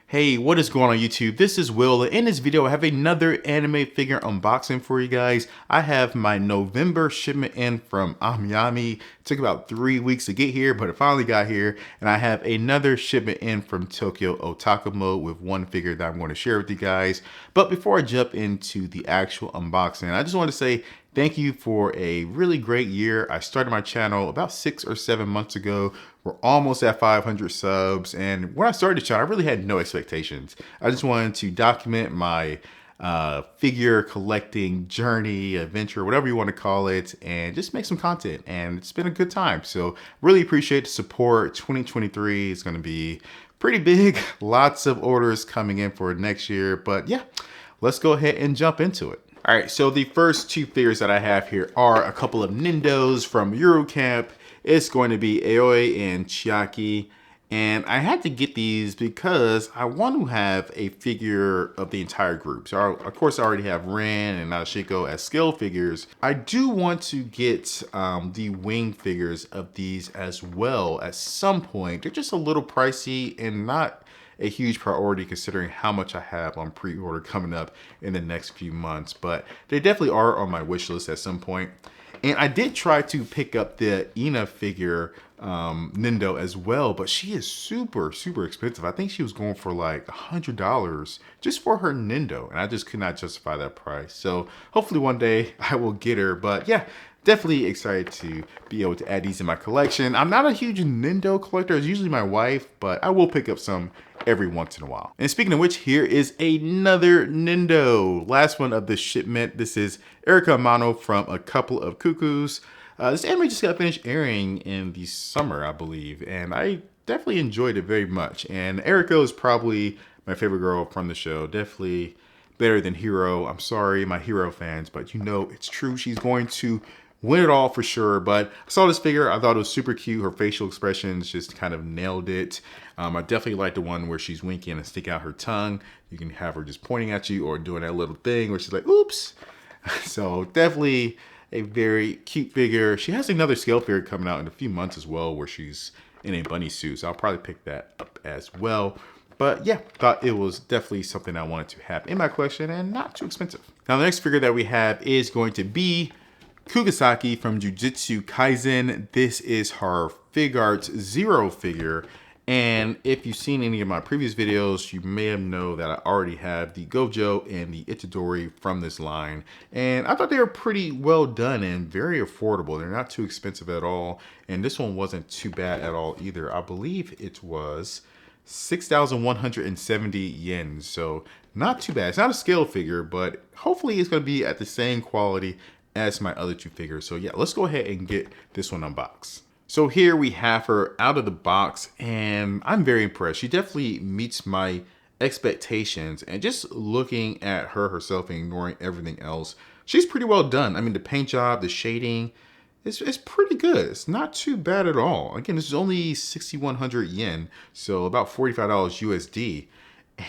Hey, what is going on YouTube? This is Will. In this video, I have another anime figure unboxing for you guys. I have my November shipment in from AmiAmi. It took about 3 weeks to get here, but it finally got here. And I have another shipment in from Tokyo Otaku Mode with one figure that I'm going to share with you guys. But before I jump into the actual unboxing, I just want to say thank you for a really great year. I started my channel about 6 or 7 months ago. We're almost at 500 subs. And when I started the channel, I really had no expectations. I just wanted to document my figure collecting journey, adventure, whatever you want to call it, and just make some content. And it's been a good time. So really appreciate the support. 2023 is going to be pretty big. Lots of orders coming in for next year. But yeah, let's go ahead and jump into it. All right, so the first two figures that I have here are a couple of nendos from Eurocamp. It's going to be Aoi and Chiaki. And I had to get these because I want to have a figure of the entire group. So of course I already have Ren and Nashiko as scale figures. I do want to get the wing figures of these as well at some point. They're just a little pricey and not a huge priority considering how much I have on pre-order coming up in the next few months, but they definitely are on my wish list at some point. And I did try to pick up the Ina figure Nendo as well, but she is super expensive. I think she was going for like $100 just for her Nendo, and I just could not justify that price. So hopefully one day I will get her, but yeah, definitely excited to be able to add these in my collection. I'm not a huge Nendo collector. It's usually my wife, but I will pick up some every once in a while. And speaking of which, here is another Nendo. Last one of the shipment. This is Erica Amano from A Couple of Cuckoos. This anime just got finished airing in the summer, I believe, and I definitely enjoyed it very much. And Erica is probably my favorite girl from the show. Definitely better than Hero. I'm sorry, my Hero fans, but you know it's true. She's going to win it all for sure. But I saw this figure. I thought it was super cute. Her facial expressions just kind of nailed it. I definitely like the one where she's winking and stick out her tongue. You can have her just pointing at you or doing that little thing where she's like, oops. So definitely a very cute figure. She has another scale figure coming out in a few months as well where she's in a bunny suit. So I'll probably pick that up as well. But yeah, thought it was definitely something I wanted to have in my collection and not too expensive. Now the next figure that we have is going to be Kugasaki from Jujutsu Kaisen. This is her Figuarts Zero figure. And if you've seen any of my previous videos, you may have known that I already have the Gojo and the Itadori from this line. And I thought they were pretty well done and very affordable. They're not too expensive at all. And this one wasn't too bad at all either. I believe it was 6,170 yen. So not too bad. It's not a scale figure, but hopefully it's going to be at the same quality as my other two figures. So yeah, let's go ahead and get this one unboxed. So here we have her out of the box and I'm very impressed. She definitely meets my expectations, and just looking at her herself and ignoring everything else, she's pretty well done. I mean, the paint job, the shading, it's pretty good. It's not too bad at all. Again, this is only 6,100 yen, so about $45 USD.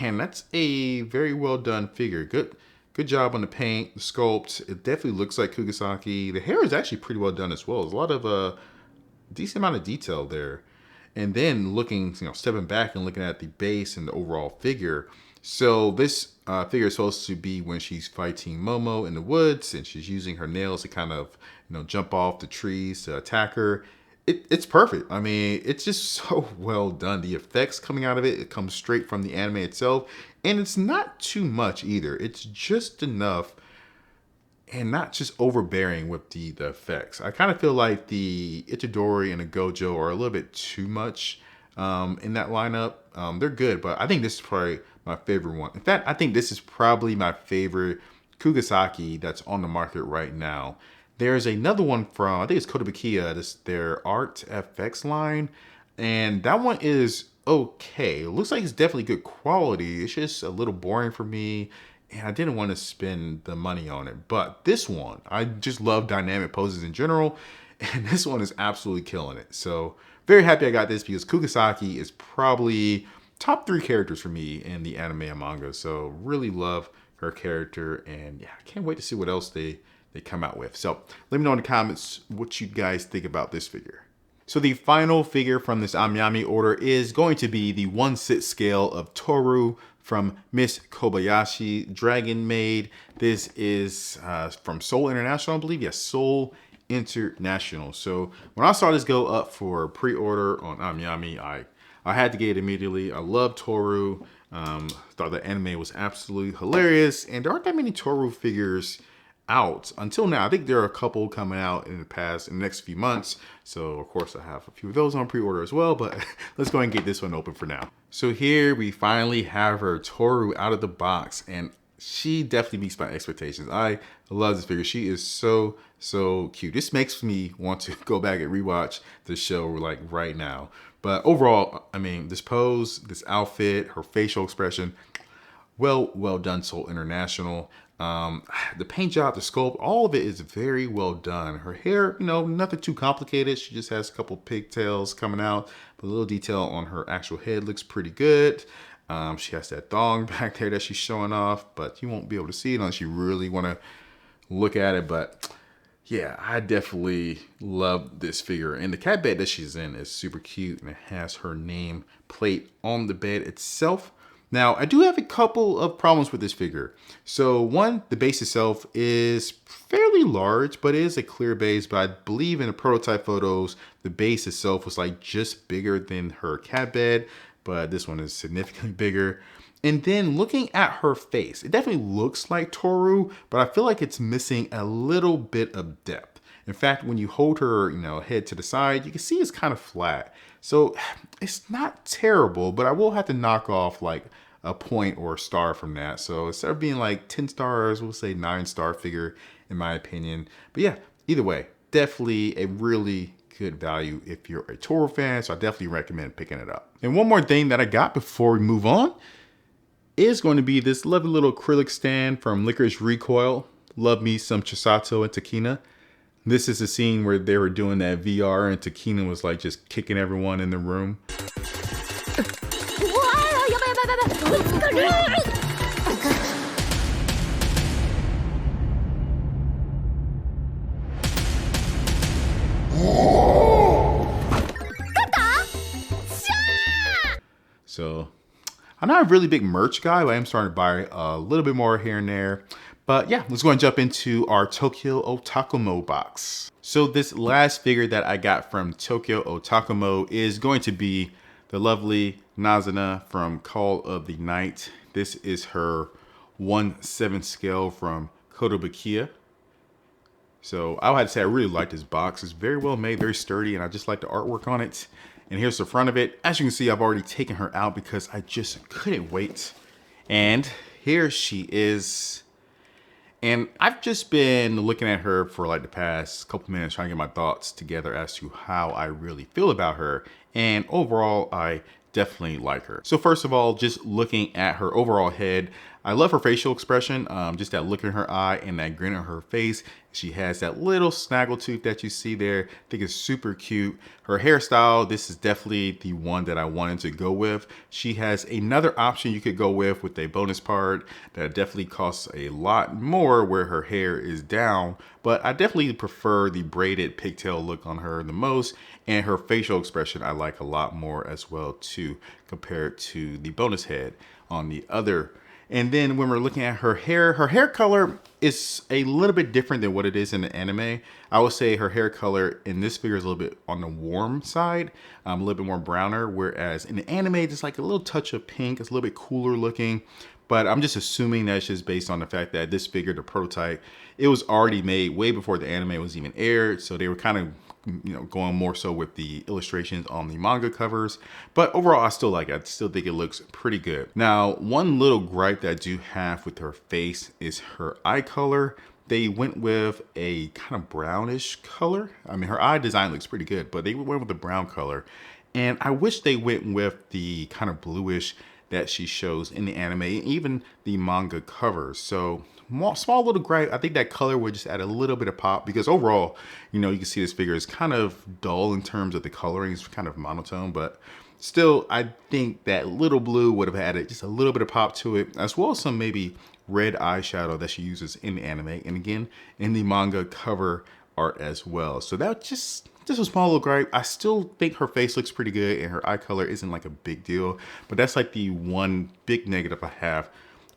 And that's a very well done figure. Good job on the paint, the sculpt. It definitely looks like Kugasaki. The hair is actually pretty well done as well. There's a lot of decent amount of detail there. And then looking, stepping back and looking at the base and the overall figure. So this figure is supposed to be when she's fighting Momo in the woods and she's using her nails to kind of, jump off the trees to attack her. It's perfect. I mean, it's just so well done. The effects coming out of it, it comes straight from the anime itself. And it's not too much either. It's just enough and not just overbearing with the effects. I kind of feel like the Itadori and the Gojo are a little bit too much in that lineup. They're good, but I think this is probably my favorite one. In fact, I think this is probably my favorite Kugasaki that's on the market right now. There's another one from, I think it's Kotobukiya, this their Art FX line, and that one is okay. It looks like it's definitely good quality. It's just a little boring for me, and I didn't want to spend the money on it. But this one, I just love dynamic poses in general, and this one is absolutely killing it. So very happy I got this because Kugasaki is probably top 3 characters for me in the anime and manga. So really love her character, and yeah, I can't wait to see what else they come out with. So let me know in the comments what you guys think about this figure. So the final figure from this AmiAmi order is going to be the 1/6 scale of Toru from Miss Kobayashi Dragon Maid. This is from Seoul International, I believe. Yes, Seoul International. So when I saw this go up for pre-order on AmiAmi, I had to get it immediately. I love Toru. Thought the anime was absolutely hilarious, and there aren't that many Toru figures out until now. I think there are a couple coming out in the next few months. So of course I have a few of those on pre-order as well, but let's go ahead and get this one open for now. So here we finally have her Toru out of the box, and she definitely meets my expectations. I love this figure. She is so cute. This makes me want to go back and rewatch the show like right now. But overall, I mean, this pose, this outfit, her facial expression, well done, Seoul International. The paint job, the sculpt, all of it is very well done. Her hair, you know, nothing too complicated. She just has a couple pigtails coming out, but a little detail on her actual head looks pretty good. She has that thong back there that she's showing off, but you won't be able to see it unless you really want to look at it. But yeah, I definitely love this figure. And the cat bed that she's in is super cute, and it has her name plate on the bed itself. Now, I do have a couple of problems with this figure. So one, the base itself is fairly large, but it is a clear base. But I believe in the prototype photos, the base itself was like just bigger than her cat bed, but this one is significantly bigger. And then looking at her face, it definitely looks like Toru, but I feel like it's missing a little bit of depth. In fact, when you hold her, you know, head to the side, you can see it's kind of flat. So it's not terrible, but I will have to knock off like a point or a star from that. So instead of being like 10 stars, we'll say 9-star figure in my opinion. But yeah, either way, definitely a really good value if you're a Toru fan. So I definitely recommend picking it up. And one more thing that I got before we move on is going to be this lovely little acrylic stand from Licorice Recoil. Love me some Chisato and Takina. This is a scene where they were doing that VR and Takina was like just kicking everyone in the room. So I'm not a really big merch guy, but I am starting to buy a little bit more here and there. But yeah, let's go and jump into our Tokyo Otakumo box. So this last figure that I got from Tokyo Otakumo is going to be the lovely Nazuna from Call of the Night. This is her 1/7 scale from Kotobukiya. So I would have to say I really like this box. It's very well made, very sturdy, and I just like the artwork on it. And here's the front of it. As you can see, I've already taken her out because I just couldn't wait. And here she is. And I've just been looking at her for like the past couple minutes, trying to get my thoughts together as to how I really feel about her. And overall, I definitely like her. So first of all, just looking at her overall head, I love her facial expression, just that look in her eye and that grin on her face. She has that little snaggle tooth that you see there. I think it's super cute. Her hairstyle, this is definitely the one that I wanted to go with. She has another option you could go with a bonus part that definitely costs a lot more where her hair is down, but I definitely prefer the braided pigtail look on her the most, and her facial expression I like a lot more as well too, compared to the bonus head on the other. And then when we're looking at her hair color is a little bit different than what it is in the anime. I would say her hair color in this figure is a little bit on the warm side, a little bit more browner, whereas in the anime, it's like a little touch of pink. It's a little bit cooler looking, but I'm just assuming that's just based on the fact that this figure, the prototype, it was already made way before the anime was even aired. So they were kind of, you know, going more so with the illustrations on the manga covers. But overall, I still like it. I still think it looks pretty good. Now, one little gripe that I do have with her face is her eye color. They went with a kind of brownish color. I mean, her eye design looks pretty good, but they went with the brown color. And I wish they went with the kind of bluish that she shows in the anime, even the manga covers. So small little gripe. I think that color would just add a little bit of pop, because overall, you know, you can see this figure is kind of dull in terms of the coloring. It's kind of monotone, but still, I think that little blue would have added just a little bit of pop to it, as well as some maybe red eyeshadow that she uses in the anime. And again, in the manga cover art as well. So that just a small little gripe. I still think her face looks pretty good and her eye color isn't like a big deal, but that's like the one big negative I have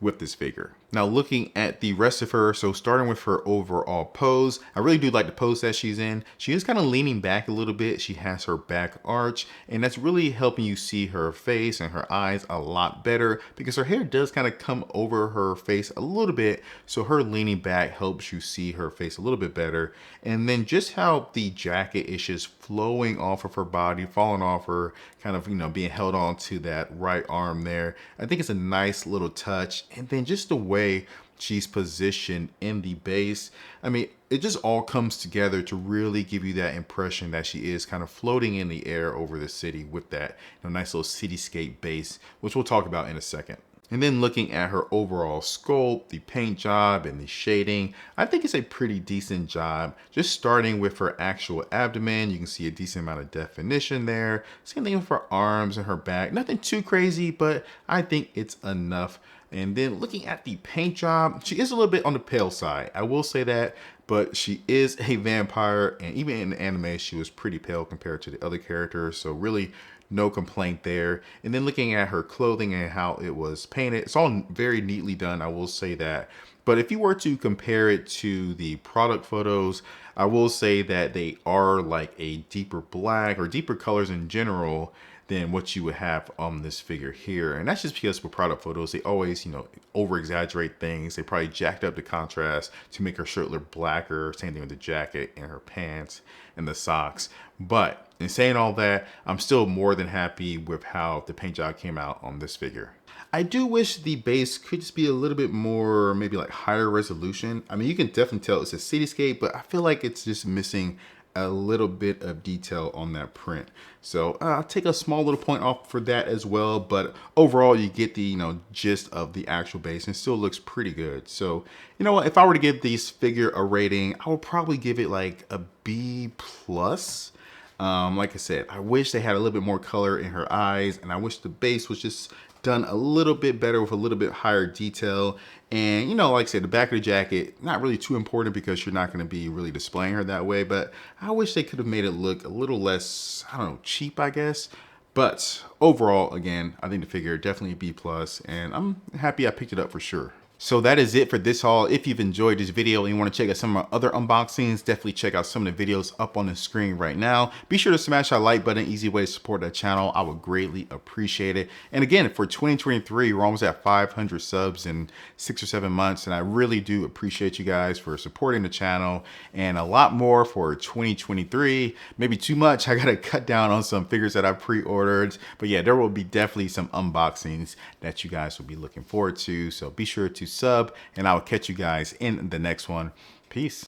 with this figure. Now looking at the rest of her, so starting with her overall pose, I really do like the pose that she's in. She is kind of leaning back a little bit. She has her back arch, and that's really helping you see her face and her eyes a lot better because her hair does kind of come over her face a little bit. So her leaning back helps you see her face a little bit better. And then just how the jacket is just flowing off of her body, falling off her, kind of, you know, being held on to that right arm there. I think it's a nice little touch. And then just the way she's positioned in the base, I mean, it just all comes together to really give you that impression that she is kind of floating in the air over the city with that, you know, nice little cityscape base, which we'll talk about in a second. And then looking at her overall sculpt, the paint job and the shading, I think it's a pretty decent job. Just starting with her actual abdomen, you can see a decent amount of definition there. Same thing with her arms and her back. Nothing too crazy, but I think it's enough. And then looking at the paint job, she is a little bit on the pale side. I will say that, but she is a vampire, and even in the anime, she was pretty pale compared to the other characters. So really no complaint there. And then looking at her clothing and how it was painted, it's all very neatly done, I will say that. But if you were to compare it to the product photos, I will say that they are like a deeper black or deeper colors in general than what you would have on this figure here. And that's just because with product photos, they always, you know, over exaggerate things. They probably jacked up the contrast to make her shirt look blacker. Same thing with the jacket and her pants and the socks. But in saying all that, I'm still more than happy with how the paint job came out on this figure. I do wish the base could just be a little bit more, maybe like higher resolution. I mean, you can definitely tell it's a cityscape, but I feel like it's just missing a little bit of detail on that print. So I'll take a small little point off for that as well. But overall, you get the, you know, gist of the actual base and it still looks pretty good. So, you know what, if I were to give this figure a rating, I would probably give it like a B plus. Like I said, I wish they had a little bit more color in her eyes, and I wish the base was just done a little bit better with a little bit higher detail. And, you know, like I said, the back of the jacket, not really too important because you're not going to be really displaying her that way. But I wish they could have made it look a little less, I don't know, cheap, I guess. But overall, again, I think the figure definitely a B plus, and I'm happy I picked it up for sure. So that is it for this haul. If you've enjoyed this video and you want to check out some of my other unboxings, definitely check out some of the videos up on the screen right now. Be sure to smash that like button, easy way to support the channel. I would greatly appreciate it. And again, for 2023, we're almost at 500 subs in 6 or 7 months. And I really do appreciate you guys for supporting the channel, and a lot more for 2023. Maybe too much. I got to cut down on some figures that I pre-ordered. But yeah, there will be definitely some unboxings that you guys will be looking forward to. So be sure to sub, and I'll catch you guys in the next one. Peace.